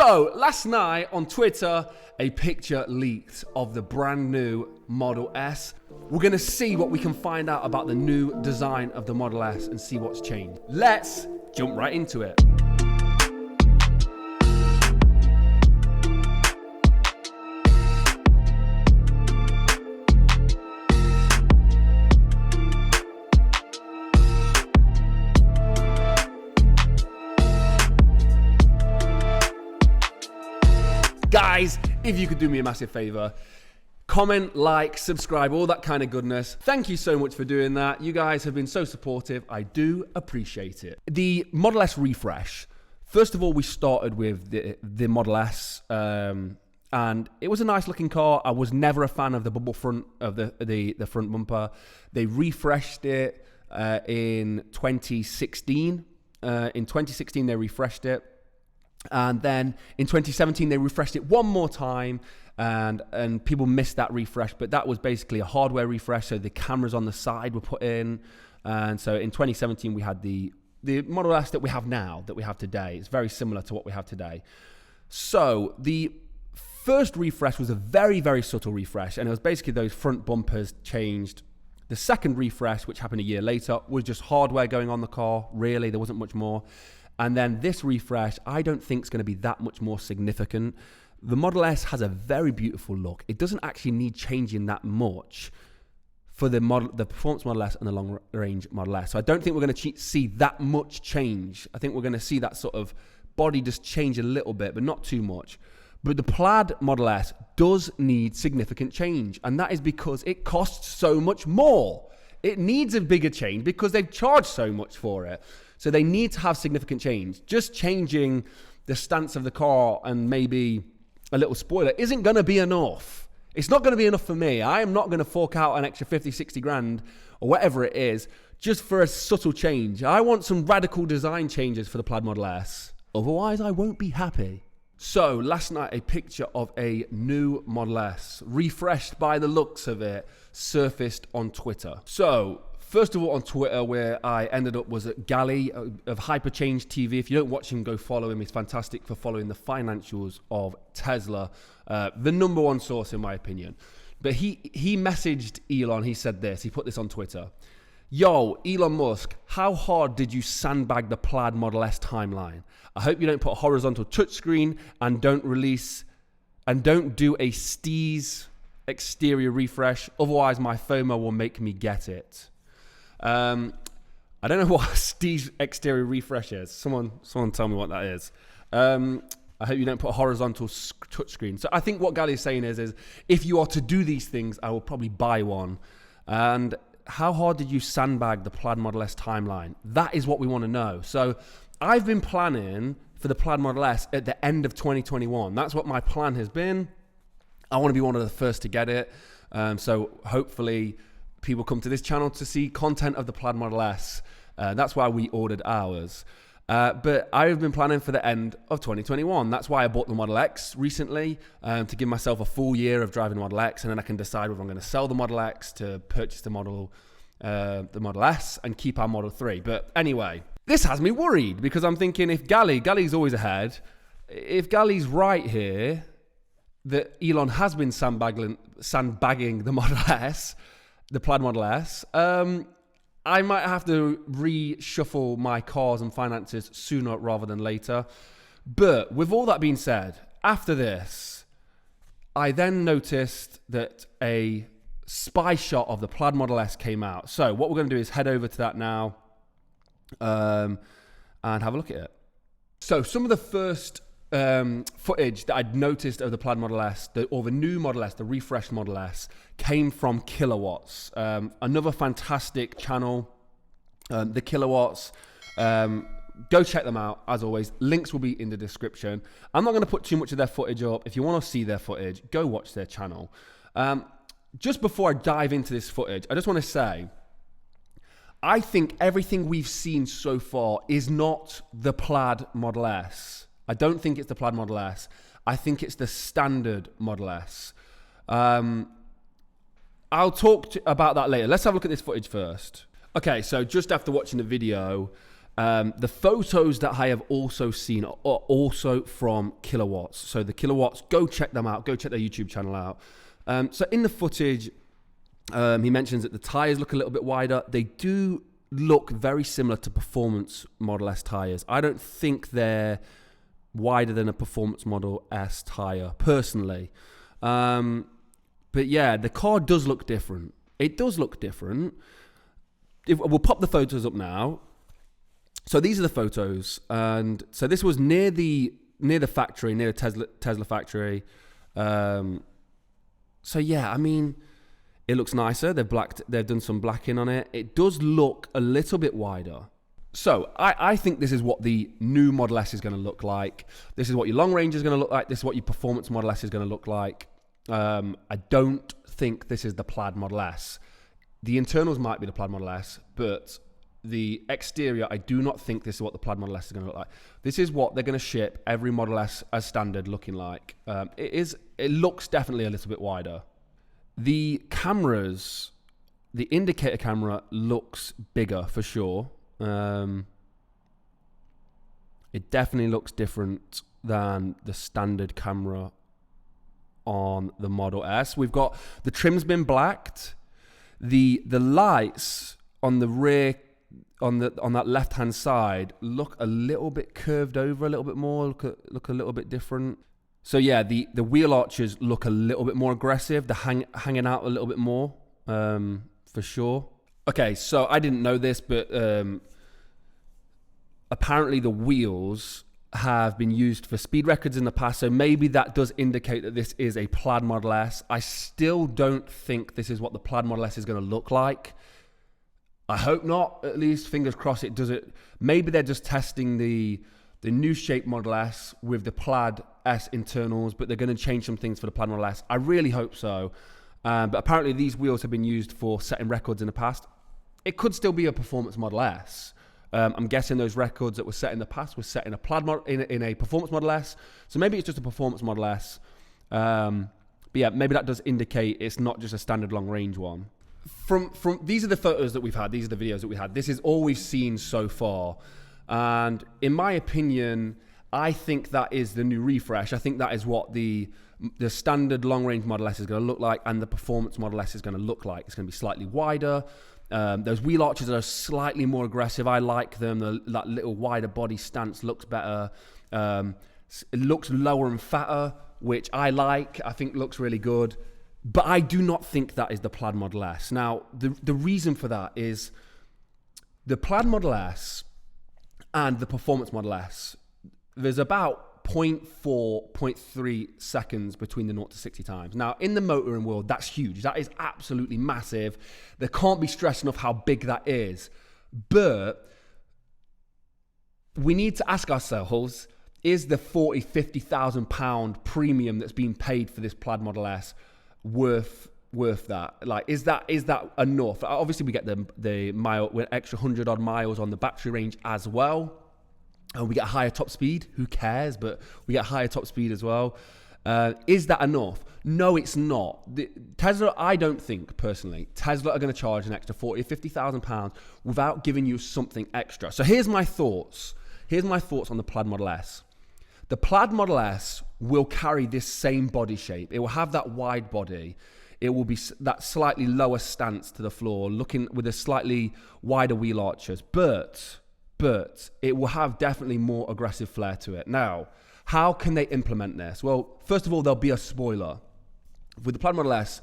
So, last night on Twitter, a picture leaked of the brand new Model S. We're going to see what we can find out about the new design of the Model S and see what's changed. Let's jump right into it. Guys, if you could do me a massive favor, comment, like, subscribe, all that kind of goodness. Thank you so much for doing that. You guys have been so supportive. I do appreciate it. The Model S refresh. First of all, we started with the Model S, and it was a nice looking car. I was never a fan of the bubble front of the front bumper. They refreshed it in 2016. In 2016, they refreshed it. And then in 2017, they refreshed it one more time, and people missed that refresh. But that was basically a hardware refresh, so the cameras on the side were put in. And so in 2017, we had the Model S that we have now, that we have today. It's very similar to what we have today. So the first refresh was a very, very subtle refresh, and it was basically those front bumpers changed. The second refresh, which happened a year later, was just hardware going on the car. Really, there wasn't much more. And then this refresh, I don't think is going to be that much more significant. The Model S has a very beautiful look. It doesn't actually need changing that much for the performance Model S and the long range Model S. So I don't think we're going to see that much change. I think we're going to see that sort of body just change a little bit, but not too much. But the Plaid Model S does need significant change. And that is because it costs so much more. It needs a bigger change because they've charged so much for it. So they need to have significant change. Just changing the stance of the car and maybe a little spoiler isn't going to be enough. It's not going to be enough for me. I am not going to fork out an extra 50, 60 grand or whatever it is just for a subtle change. I want some radical design changes for the Plaid Model S. Otherwise, I won't be happy. So last night, a picture of a new Model S, refreshed by the looks of it, surfaced on Twitter. So first of all, on Twitter, where I ended up was at Gally of Hyperchange TV. If you don't watch him, go follow him. He's fantastic for following the financials of Tesla, the number one source in my opinion. But he messaged Elon. He said this. He put this on Twitter. Yo, Elon Musk, how hard did you sandbag the Plaid Model S timeline? I hope you don't put a horizontal touchscreen and don't do a Steez exterior refresh. Otherwise, my FOMO will make me get it. I don't know what Steve's exterior refresh is. Someone tell me what that is. I hope you don't put a horizontal touchscreen. So I think what Gally is saying is if you are to do these things, I will probably buy one. And how hard did you sandbag the Plaid Model S timeline? That is what we want to know. So I've been planning for the Plaid Model S at the end of 2021. That's what my plan has been. I want to be one of the first to get it. So hopefully people come to this channel to see content of the Plaid Model S. That's why we ordered ours. But I've been planning for the end of 2021. That's why I bought the Model X recently, to give myself a full year of driving the Model X, and then I can decide whether I'm going to sell the Model X to purchase the Model S and keep our Model 3. But anyway, this has me worried because I'm thinking if Gally's always ahead, if Gally's right here, that Elon has been sandbagging the Model S, the Plaid Model S, I might have to reshuffle my cars and finances sooner rather than later. But with all that being said, after this, I then noticed that a spy shot of the Plaid Model S came out. So what we're going to do is head over to that now and have a look at it. So some of the first footage that I'd noticed of the Plaid Model S, or the new Model S, the refreshed Model S, came from Kilowatts, another fantastic channel, the Kilowatts. Go check them out, as always. Links will be in the description. I'm not going to put too much of their footage up. If you want to see their footage, go watch their channel. Just before I dive into this footage, I just want to say, I think everything we've seen so far is not the Plaid Model S. I don't think it's the Plaid Model S. I think it's the standard Model S. I'll talk about that later. Let's have a look at this footage first. Okay, so just after watching the video, The photos that I have also seen are also from Kilowatts. So the Kilowatts, go check them out. Go check their YouTube channel out. So in the footage, he mentions that the tires look a little bit wider. They do look very similar to Performance Model S tires. I don't think they're wider than a Performance Model S tire, personally. But yeah, the car does look different. It does look different. We'll pop the photos up now. So these are the photos, and so this was near the factory, near the Tesla factory. So yeah, I mean, it looks nicer. They've done some blacking on it. It does look a little bit wider. So I think this is what the new Model S is going to look like. This is what your long range is going to look like. This is what your Performance Model S is going to look like. I don't think this is the Plaid Model S. The internals might be the Plaid Model S, but the exterior, I do not think this is what the Plaid Model S is going to look like. This is what they're going to ship every Model S as standard looking like. It looks definitely a little bit wider. The cameras, the indicator camera looks bigger for sure. It definitely looks different than the standard camera on the Model S. We've got the trim's been blacked. The lights on the rear, on that left hand side, look a little bit curved over a little bit more, look a little bit different. So yeah, the wheel arches look a little bit more aggressive. They're hanging out a little bit more, for sure. Okay, so I didn't know this, but apparently the wheels have been used for speed records in the past, so maybe that does indicate that this is a Plaid Model S. I still don't think this is what the Plaid Model S is going to look like. I hope not, at least. Fingers crossed it does it. Maybe they're just testing the new shape Model S with the Plaid S internals, but they're going to change some things for the Plaid Model S. I really hope so. But apparently these wheels have been used for setting records in the past. It could still be a Performance Model S. I'm guessing those records that were set in the past were set in a Plaid in a Performance Model S. So maybe it's just a Performance Model S. But yeah, maybe that does indicate it's not just a standard long range one. From these are the photos that we've had. These are the videos that we had. This is all we've seen so far. And in my opinion, I think that is the new refresh. I think that is what the standard long range Model S is going to look like, and the Performance Model S is going to look like. It's going to be slightly wider. Those wheel arches are slightly more aggressive. I like them. That little wider body stance looks better. It looks lower and fatter, which I like. I think looks really good. But I do not think that is the Plaid Model S. Now, the reason for that is the Plaid Model S and the Performance Model S, there's about 0.4, 0.3 seconds between the 0 to 60 times. Now, in the motoring world, that's huge. That is absolutely massive. There can't be stressed enough how big that is. But we need to ask ourselves, is the £40,000, £50,000 premium that's being paid for this Plaid Model S worth that? Like, is that enough? Obviously, we get the mile with extra 100 odd miles on the battery range as well. And we get a higher top speed. Who cares? But we get higher top speed as well. Is that enough? No, it's not. Tesla, I don't think, personally, Tesla are going to charge an extra £40,000 or £50,000 without giving you something extra. So here's my thoughts. Here's my thoughts on the Plaid Model S. The Plaid Model S will carry this same body shape. It will have that wide body. It will be that slightly lower stance to the floor, looking with a slightly wider wheel arches. But it will have definitely more aggressive flair to it. Now, how can they implement this? Well, first of all, there'll be a spoiler. With the Plaid Model S,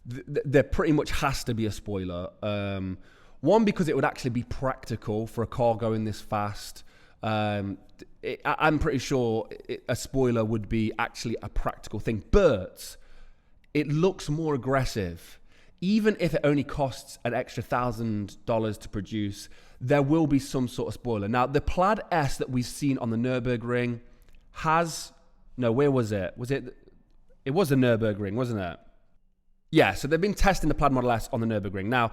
there pretty much has to be a spoiler. One, because it would actually be practical for a car going this fast. I'm pretty sure a spoiler would be actually a practical thing. But it looks more aggressive. Even if it only costs an extra $1,000 to produce, there will be some sort of spoiler. Now, the Plaid S that we've seen on the Nürburgring where was it? It was the Nürburgring, wasn't it? Yeah, so they've been testing the Plaid Model S on the Nürburgring. Now,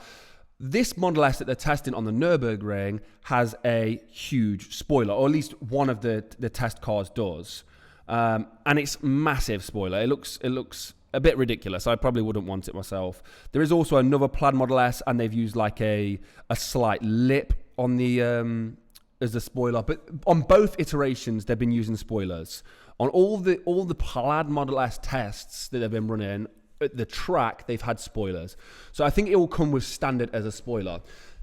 this Model S that they're testing on the Nürburgring has a huge spoiler, or at least one of the test cars does. And it's massive spoiler. It looks a bit ridiculous. I probably wouldn't want it myself. There is also another Plaid Model S, and they've used like a slight lip on the as a spoiler, but on both iterations they've been using spoilers. On all the Plaid Model S tests that have been running at the track, they've had spoilers. So I think it will come with standard as a spoiler.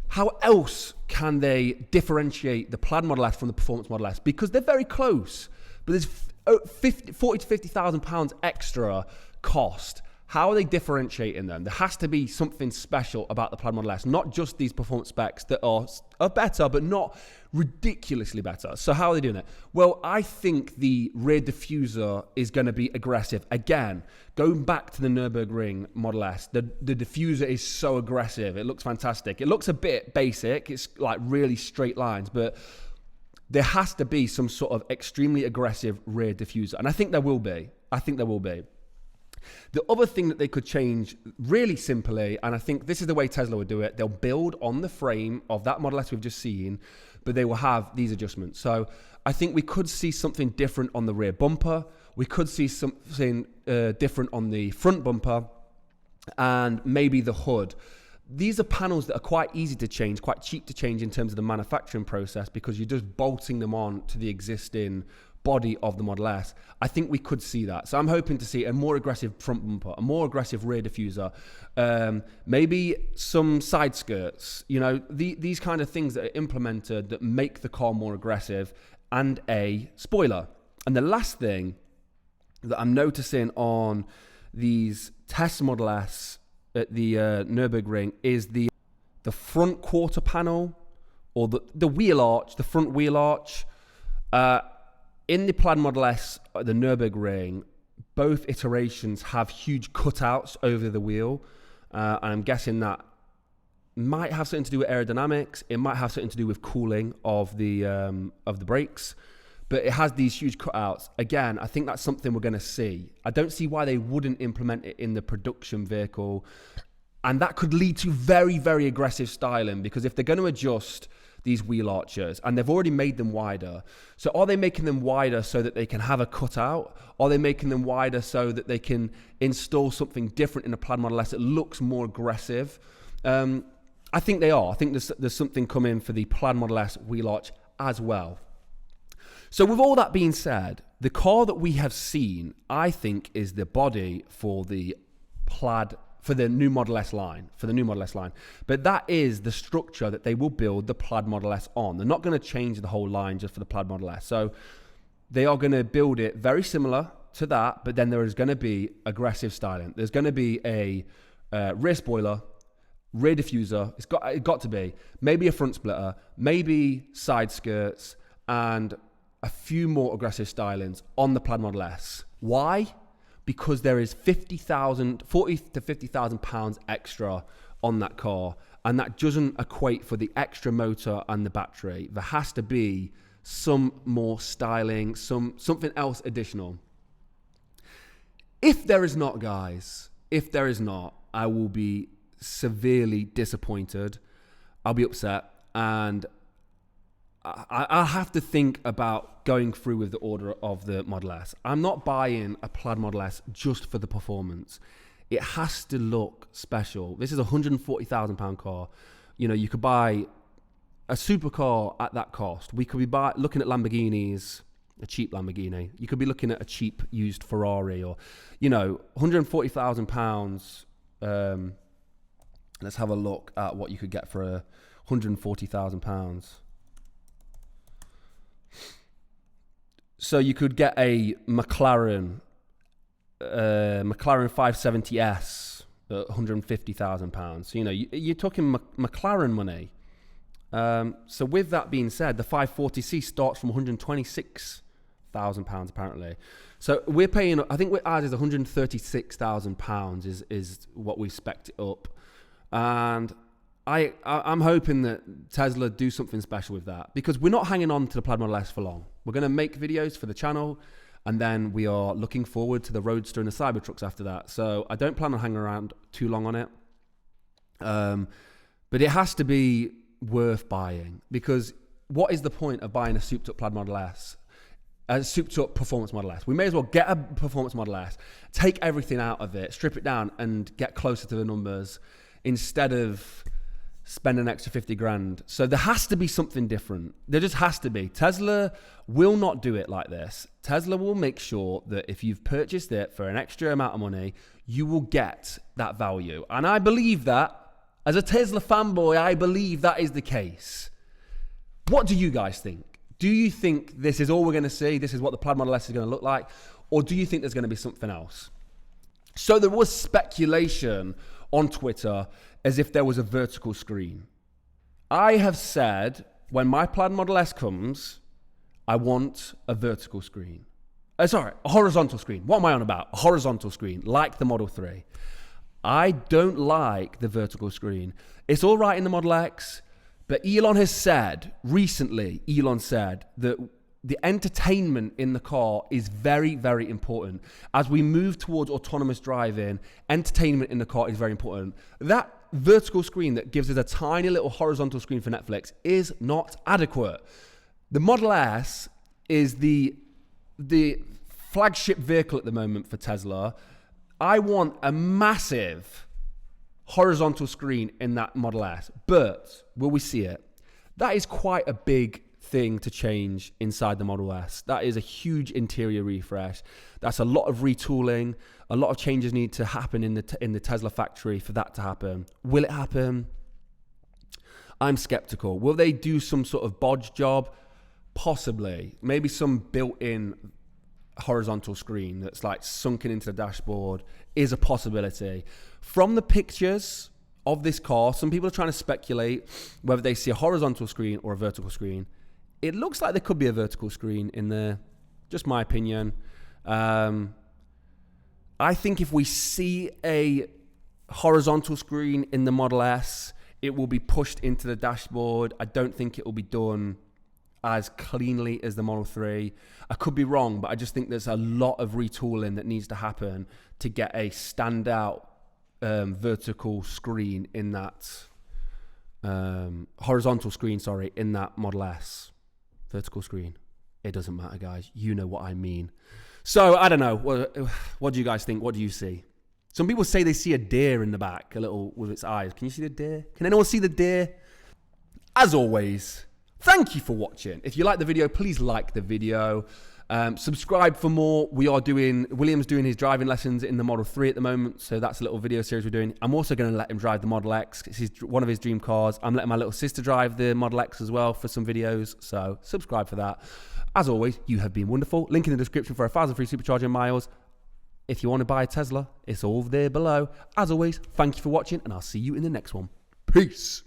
How else can they differentiate the Plaid Model S from the Performance Model S? Because they're very close, but there's 40 to 50,000 pounds extra cost. How are they differentiating them? There has to be something special about the Plaid Model S, not just these performance specs that are better, but not ridiculously better. So how are they doing it? Well, I think the rear diffuser is going to be aggressive. Again, going back to the Nürburgring Model S, the diffuser is so aggressive. It looks fantastic. It looks a bit basic. It's like really straight lines, but there has to be some sort of extremely aggressive rear diffuser. And I think there will be. The other thing that they could change really simply, and I think this is the way Tesla would do it, they'll build on the frame of that Model S we've just seen, but they will have these adjustments. So I think we could see something different on the rear bumper. We could see something different on the front bumper and maybe the hood. These are panels that are quite easy to change, quite cheap to change in terms of the manufacturing process because you're just bolting them on to the existing body of the Model S. I think we could see that. So I'm hoping to see a more aggressive front bumper, a more aggressive rear diffuser, maybe some side skirts, these kind of things that are implemented that make the car more aggressive, and a spoiler. And the last thing that I'm noticing on these test Model S at the Nürburgring is the front quarter panel, or the wheel arch, the front wheel arch. In the Plaid Model S at the Nürburgring, both iterations have huge cutouts over the wheel. And I'm guessing that might have something to do with aerodynamics. It might have something to do with cooling of the brakes. But it has these huge cutouts. Again, I think that's something we're going to see. I don't see why they wouldn't implement it in the production vehicle. And that could lead to very, very aggressive styling, because if they're going to adjust these wheel arches, and they've already made them wider. So are they making them wider so that they can have a cutout? Are they making them wider so that they can install something different in a Plaid Model S that looks more aggressive? I think they are. I think there's something coming for the Plaid Model S wheel arch as well. So with all that being said, the car that we have seen, I think, is the body for the new Model S line, But that is the structure that they will build the Plaid Model S on. They're not going to change the whole line just for the Plaid Model S. So they are going to build it very similar to that, but then there is going to be aggressive styling. There's going to be a rear spoiler, rear diffuser. It's got to be. Maybe a front splitter, maybe side skirts, and a few more aggressive stylings on the Plaid Model S. Why? Because there is 40 to 50,000 pounds extra on that car, and that doesn't equate for the extra motor and the battery. There has to be some more styling, something else additional. If there is not, guys, I will be severely disappointed. I'll be upset, and I'll have to think about going through with the order of the Model S. I'm not buying a Plaid Model S just for the performance. It has to look special. This is a £140,000 car. You could buy a supercar at that cost. We could be looking at Lamborghinis, a cheap Lamborghini. You could be looking at a cheap used Ferrari, or, £140,000. Let's have a look at what you could get for £140,000. So you could get a McLaren 570S at £150,000. So, you're talking McLaren money. So with that being said, the 540C starts from £126,000 apparently. So we're paying, I think ours is £136,000 is what we spec'd it up. And I'm hoping that Tesla do something special with that, because we're not hanging on to the Plaid Model S for long. We're going to make videos for the channel, and then we are looking forward to the Roadster and the Cybertrucks after that. So I don't plan on hanging around too long on it. But it has to be worth buying, because what is the point of buying a souped up Plaid Model S? A souped up performance Model S. We may as well get a performance Model S, take everything out of it, strip it down, and get closer to the numbers, instead of spend an extra 50 grand. So there has to be something different. There just has to be. Tesla will not do it like this. Tesla will make sure that if you've purchased it for an extra amount of money, you will get that value. And I believe that. As a Tesla fanboy, I believe that is the case. What do you guys think? Do you think this is all we're going to see? This is what the Plaid Model S is going to look like? Or do you think there's going to be something else? So there was speculation on Twitter as if there was a vertical screen. I have said, when my Plaid Model S comes, I want a vertical screen. A horizontal screen. What am I on about? A horizontal screen, like the Model 3. I don't like the vertical screen. It's all right in the Model X, but Elon said that the entertainment in the car is very, very important. As we move towards autonomous driving, entertainment in the car is very important. That vertical screen that gives us a tiny little horizontal screen for Netflix is not adequate. The Model S is the flagship vehicle at the moment for Tesla. I want a massive horizontal screen in that Model S, but will we see it? That is quite a big thing to change inside the Model S. That is a huge interior refresh. That's a lot of retooling. A lot of changes need to happen in the Tesla factory for that to happen. Will it happen? I'm skeptical. Will they do some sort of bodge job? Possibly. Maybe some built-in horizontal screen that's like sunken into the dashboard is a possibility. From the pictures of this car, some people are trying to speculate whether they see a horizontal screen or a vertical screen. It looks like there could be a vertical screen in there. Just my opinion. I think if we see a horizontal screen in the Model S, it will be pushed into the dashboard. I don't think it will be done as cleanly as the Model 3. I could be wrong, but I just think there's a lot of retooling that needs to happen to get a standout vertical screen in that horizontal screen, in that Model S. Vertical screen. It doesn't matter, guys. You know what I mean. So, I don't know. What do you guys think? What do you see? Some people say they see a deer in the back, a little with its eyes. Can you see the deer? Can anyone see the deer? As always, thank you for watching. If you like the video, please like the video. Subscribe for more. William's doing his driving lessons in the Model 3 at the moment, so that's a little video series we're doing. I'm also going to let him drive the Model X. It's one of his dream cars. I'm letting my little sister drive the Model X as well for some videos, so subscribe for that. As always, you have been wonderful. Link in the description for 1,000 free supercharging miles. If you want to buy a Tesla, it's all there below. As always, thank you for watching, and I'll see you in the next one. Peace.